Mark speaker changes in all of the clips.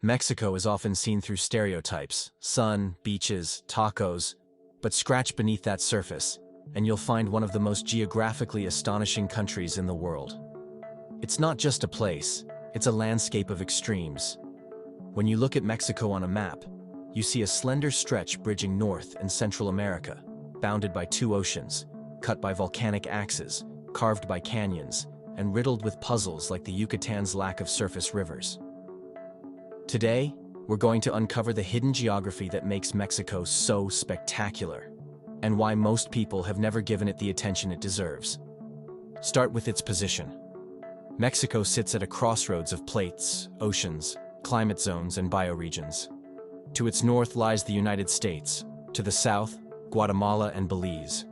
Speaker 1: Mexico is often seen through stereotypes: sun, beaches, tacos, but scratch beneath that surface, and you'll find one of the most geographically astonishing countries in the world. It's not just a place, it's a landscape of extremes. When you look at Mexico on a map, you see a slender stretch bridging North and Central America, bounded by two oceans, cut by volcanic axes, carved by canyons, and riddled with puzzles like the Yucatan's lack of surface rivers. Today, we're going to uncover the hidden geography that makes Mexico so spectacular, and why most people have never given it the attention it deserves. Start with its position. Mexico sits at a crossroads of plates, oceans, climate zones, and bioregions. To its north lies the United States, to the south, Guatemala and Belize.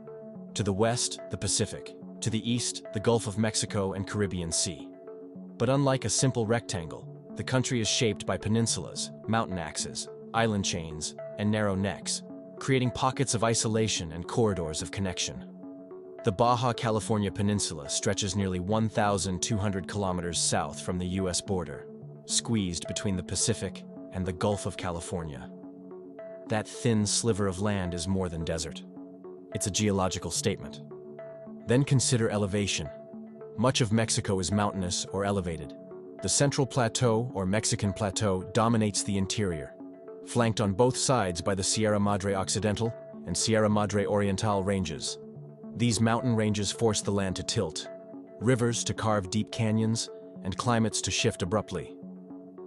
Speaker 1: To the west, the Pacific. To the east, the Gulf of Mexico and Caribbean Sea. But unlike a simple rectangle, the country is shaped by peninsulas, mountain axes, island chains, and narrow necks, creating pockets of isolation and corridors of connection. The Baja California Peninsula stretches nearly 1,200 kilometers south from the US border, squeezed between the Pacific and the Gulf of California. That thin sliver of land is more than desert. It's a geological statement. Then consider elevation. Much of Mexico is mountainous or elevated. The Central Plateau, or Mexican Plateau, dominates the interior, flanked on both sides by the Sierra Madre Occidental and Sierra Madre Oriental ranges. These mountain ranges force the land to tilt, rivers to carve deep canyons, and climates to shift abruptly.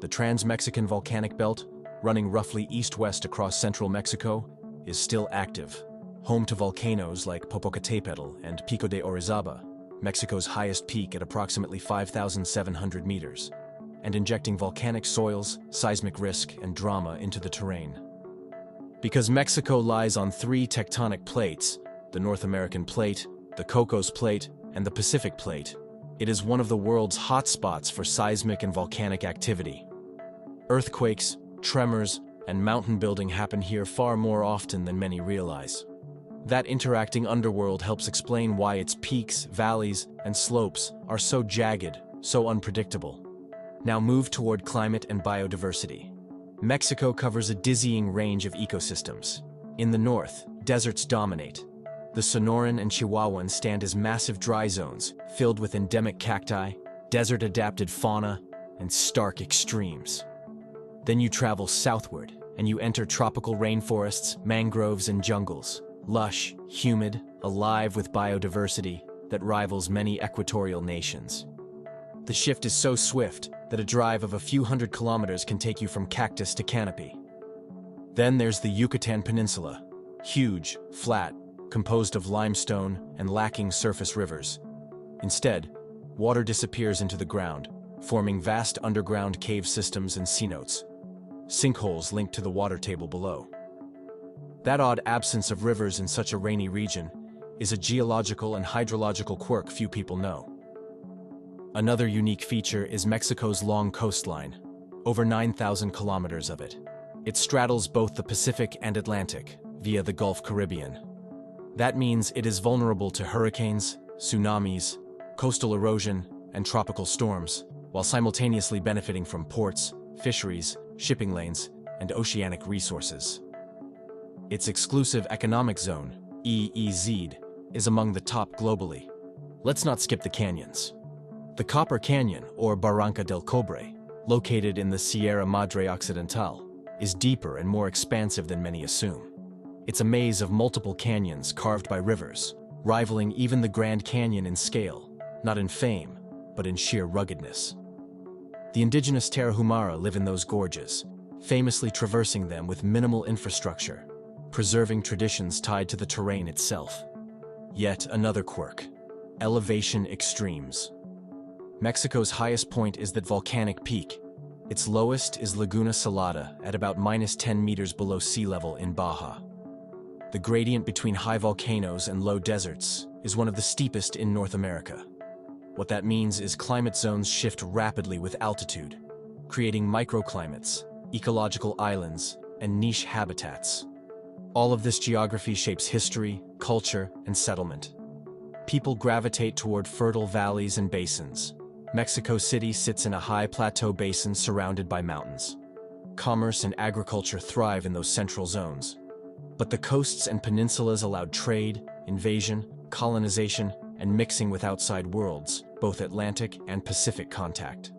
Speaker 1: The Trans-Mexican Volcanic Belt, running roughly east-west across central Mexico, is still active, home to volcanoes like Popocatépetl and Pico de Orizaba, Mexico's highest peak at approximately 5,700 meters, and injecting volcanic soils, seismic risk, and drama into the terrain. Because Mexico lies on three tectonic plates, the North American Plate, the Cocos Plate, and the Pacific Plate, it is one of the world's hotspots for seismic and volcanic activity. Earthquakes, tremors, and mountain building happen here far more often than many realize. That interacting underworld helps explain why its peaks, valleys, and slopes are so jagged, so unpredictable. Now move toward climate and biodiversity. Mexico covers a dizzying range of ecosystems. In the north, deserts dominate. The Sonoran and Chihuahuan stand as massive dry zones, filled with endemic cacti, desert-adapted fauna, and stark extremes. Then you travel southward, and you enter tropical rainforests, mangroves, and jungles. Lush, humid, alive with biodiversity that rivals many equatorial nations. The shift is so swift that a drive of a few hundred kilometers can take you from cactus to canopy. Then there's the Yucatan Peninsula, huge, flat, composed of limestone and lacking surface rivers. Instead, water disappears into the ground, forming vast underground cave systems and cenotes. Sinkholes linked to the water table below. That odd absence of rivers in such a rainy region is a geological and hydrological quirk few people know. Another unique feature is Mexico's long coastline, over 9,000 kilometers of it. It straddles both the Pacific and Atlantic via the Gulf Caribbean. That means it is vulnerable to hurricanes, tsunamis, coastal erosion, and tropical storms, while simultaneously benefiting from ports, fisheries, shipping lanes, and oceanic resources. Its exclusive economic zone, EEZ, is among the top globally. Let's not skip the canyons. The Copper Canyon, or Barranca del Cobre, located in the Sierra Madre Occidental, is deeper and more expansive than many assume. It's a maze of multiple canyons carved by rivers, rivaling even the Grand Canyon in scale, not in fame, but in sheer ruggedness. The indigenous Tarahumara live in those gorges, famously traversing them with minimal infrastructure, preserving traditions tied to the terrain itself. Yet another quirk: elevation extremes. Mexico's highest point is that volcanic peak. Its lowest is Laguna Salada at about -10 meters below sea level in Baja. The gradient between high volcanoes and low deserts is one of the steepest in North America. What that means is climate zones shift rapidly with altitude, creating microclimates, ecological islands, and niche habitats. All of this geography shapes history, culture, and settlement. People gravitate toward fertile valleys and basins. Mexico City sits in a high plateau basin surrounded by mountains. commerce and agriculture thrive in those central zones. But the coasts and peninsulas allowed trade, invasion, colonization, and mixing with outside worlds, both Atlantic and Pacific contact.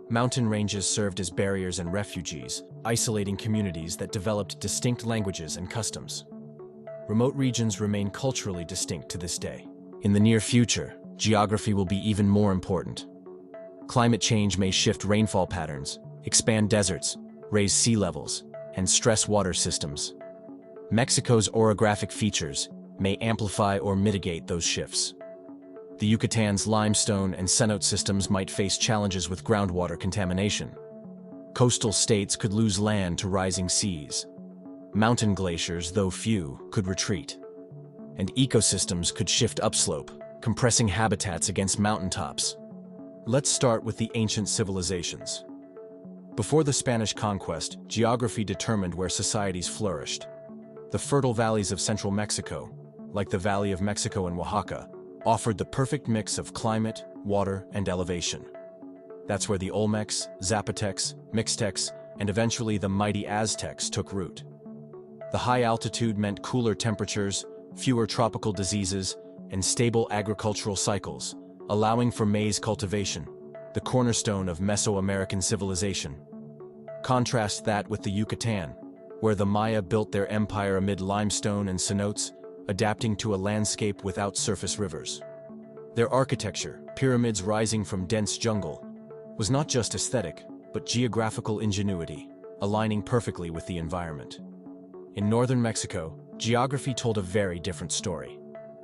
Speaker 1: Mountain ranges served as barriers and refugees, isolating communities that developed distinct languages and customs. Remote regions remain culturally distinct to this day. In the near future, geography will be even more important. Climate change may shift rainfall patterns, expand deserts, raise sea levels, and stress water systems. Mexico's orographic features may amplify or mitigate those shifts. The Yucatan's limestone and cenote systems might face challenges with groundwater contamination. Coastal states could lose land to rising seas. Mountain glaciers, though few, could retreat. And ecosystems could shift upslope, compressing habitats against mountaintops. Let's start with the ancient civilizations. Before the Spanish conquest, geography determined where societies flourished. The fertile valleys of central Mexico, like the Valley of Mexico and Oaxaca, offered the perfect mix of climate, water, and elevation. That's where the Olmecs, Zapotecs, Mixtecs, and eventually the mighty Aztecs took root. The high altitude meant cooler temperatures, fewer tropical diseases, and stable agricultural cycles, allowing for maize cultivation, the cornerstone of Mesoamerican civilization. Contrast that with the Yucatan, where the Maya built their empire amid limestone and cenotes, adapting to a landscape without surface rivers. Their architecture, pyramids rising from dense jungle, was not just aesthetic, but geographical ingenuity, aligning perfectly with the environment. In northern Mexico, geography told a very different story.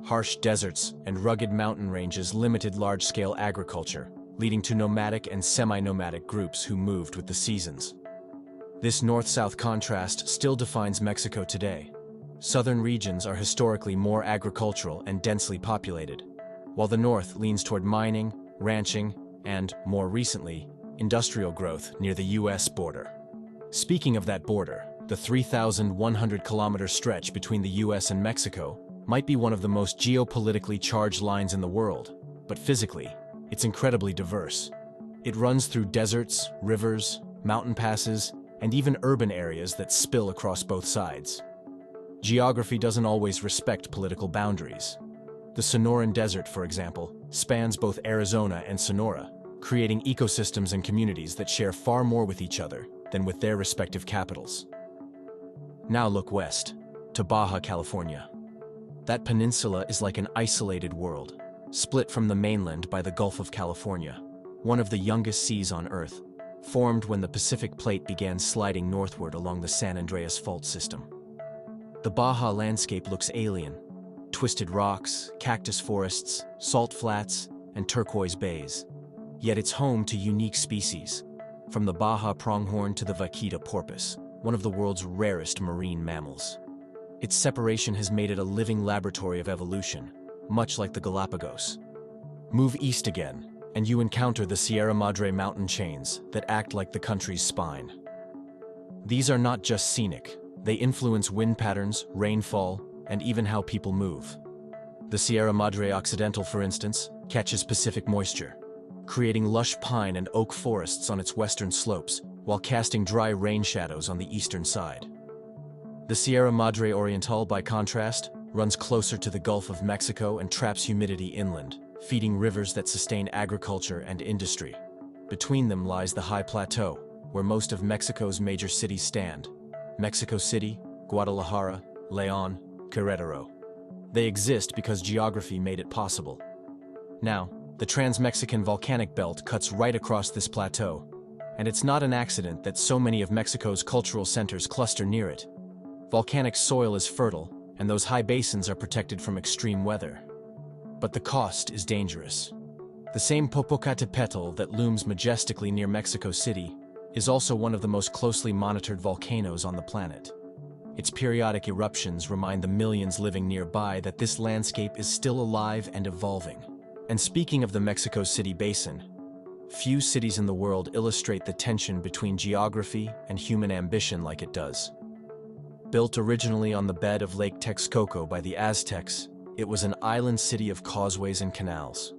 Speaker 1: Harsh deserts and rugged mountain ranges limited large-scale agriculture, leading to nomadic and semi-nomadic groups who moved with the seasons. This north-south contrast still defines Mexico today. Southern regions are historically more agricultural and densely populated, while the north leans toward mining, ranching, and, more recently, industrial growth near the US border. Speaking of that border, the 3,100-kilometer stretch between the US and Mexico might be one of the most geopolitically charged lines in the world, but physically, it's incredibly diverse. It runs through deserts, rivers, mountain passes, and even urban areas that spill across both sides. Geography doesn't always respect political boundaries. The Sonoran Desert, for example, spans both Arizona and Sonora, creating ecosystems and communities that share far more with each other than with their respective capitals. Now look west, to Baja California. That peninsula is like an isolated world, split from the mainland by the Gulf of California, one of the youngest seas on Earth, formed when the Pacific Plate began sliding northward along the San Andreas Fault system. The Baja landscape looks alien. Twisted rocks, cactus forests, salt flats, and turquoise bays. Yet it's home to unique species, from the Baja pronghorn to the vaquita porpoise, one of the world's rarest marine mammals. Its separation has made it a living laboratory of evolution, much like the Galapagos. Move east again, and you encounter the Sierra Madre mountain chains that act like the country's spine. These are not just scenic. They influence wind patterns, rainfall, and even how people move. The Sierra Madre Occidental, for instance, catches Pacific moisture, creating lush pine and oak forests on its western slopes, while casting dry rain shadows on the eastern side. The Sierra Madre Oriental, by contrast, runs closer to the Gulf of Mexico and traps humidity inland, feeding rivers that sustain agriculture and industry. Between them lies the high plateau, where most of Mexico's major cities stand: Mexico City, Guadalajara, León, Querétaro. They exist because geography made it possible. Now, the Trans-Mexican volcanic belt cuts right across this plateau, and it's not an accident that so many of Mexico's cultural centers cluster near it. Volcanic soil is fertile, and those high basins are protected from extreme weather. But the cost is dangerous. The same Popocatépetl that looms majestically near Mexico City is also one of the most closely monitored volcanoes on the planet. Its periodic eruptions remind the millions living nearby that this landscape is still alive and evolving. And speaking of the Mexico City basin, few cities in the world illustrate the tension between geography and human ambition like it does. Built originally on the bed of Lake Texcoco by the Aztecs, it was an island city of causeways and canals.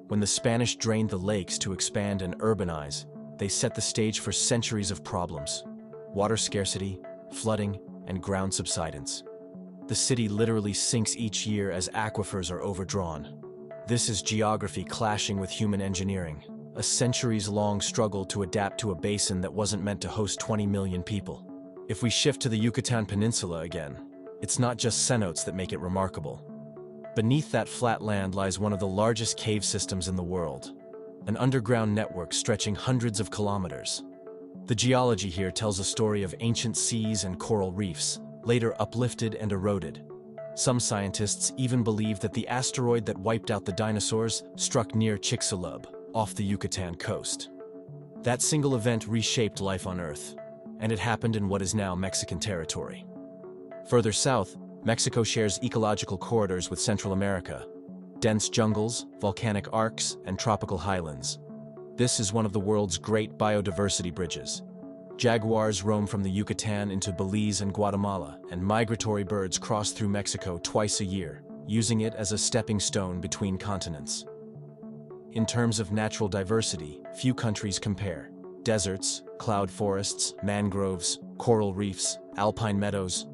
Speaker 1: When the Spanish drained the lakes to expand and urbanize, they set the stage for centuries of problems. water scarcity, flooding, and ground subsidence. The city literally sinks each year as aquifers are overdrawn. This is geography clashing with human engineering, a centuries-long struggle to adapt to a basin that wasn't meant to host 20 million people. If we shift to the Yucatan Peninsula again, it's not just cenotes that make it remarkable. Beneath that flat land lies one of the largest cave systems in the world, an underground network stretching hundreds of kilometers. The geology here tells a story of ancient seas and coral reefs, later uplifted and eroded. Some scientists even believe that the asteroid that wiped out the dinosaurs struck near Chicxulub, off the Yucatan coast. That single event reshaped life on Earth, and it happened in what is now Mexican territory. Further south, Mexico shares ecological corridors with Central America, dense jungles, volcanic arcs, and tropical highlands. This is one of the world's great biodiversity bridges. Jaguars roam from the Yucatan into Belize and Guatemala, and migratory birds cross through Mexico twice a year, using it as a stepping stone between continents. In terms of natural diversity, few countries compare. Deserts, cloud forests, mangroves, coral reefs, alpine meadows,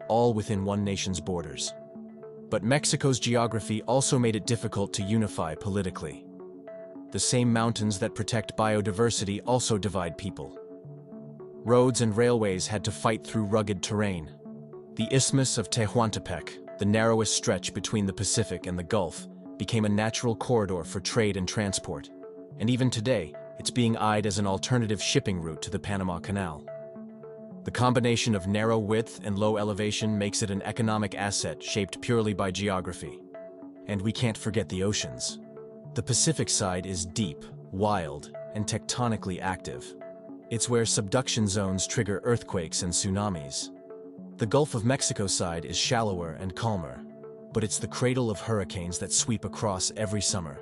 Speaker 1: all within one nation's borders. But Mexico's geography also made it difficult to unify politically. The same mountains that protect biodiversity also divide people. Roads and railways had to fight through rugged terrain. The Isthmus of Tehuantepec, the narrowest stretch between the Pacific and the Gulf, became a natural corridor for trade and transport. And even today, it's being eyed as an alternative shipping route to the Panama Canal. The combination of narrow width and low elevation makes it an economic asset shaped purely by geography. And we can't forget the oceans. The Pacific side is deep, wild, and tectonically active. It's where subduction zones trigger earthquakes and tsunamis. The Gulf of Mexico side is shallower and calmer, but it's the cradle of hurricanes that sweep across every summer.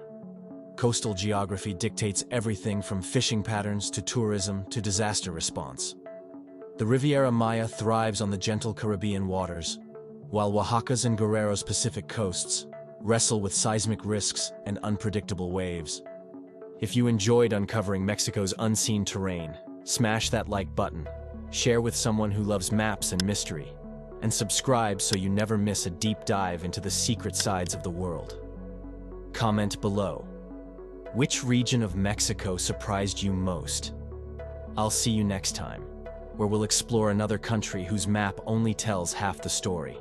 Speaker 1: Coastal geography dictates everything from fishing patterns to tourism to disaster response. The Riviera Maya thrives on the gentle Caribbean waters, while Oaxaca's and Guerrero's Pacific coasts wrestle with seismic risks and unpredictable waves. If you enjoyed uncovering Mexico's unseen terrain, smash that like button, share with someone who loves maps and mystery, and subscribe so you never miss a deep dive into the secret sides of the world. Comment below. Which region of Mexico surprised you most? I'll see you next time, where we'll explore another country whose map only tells half the story.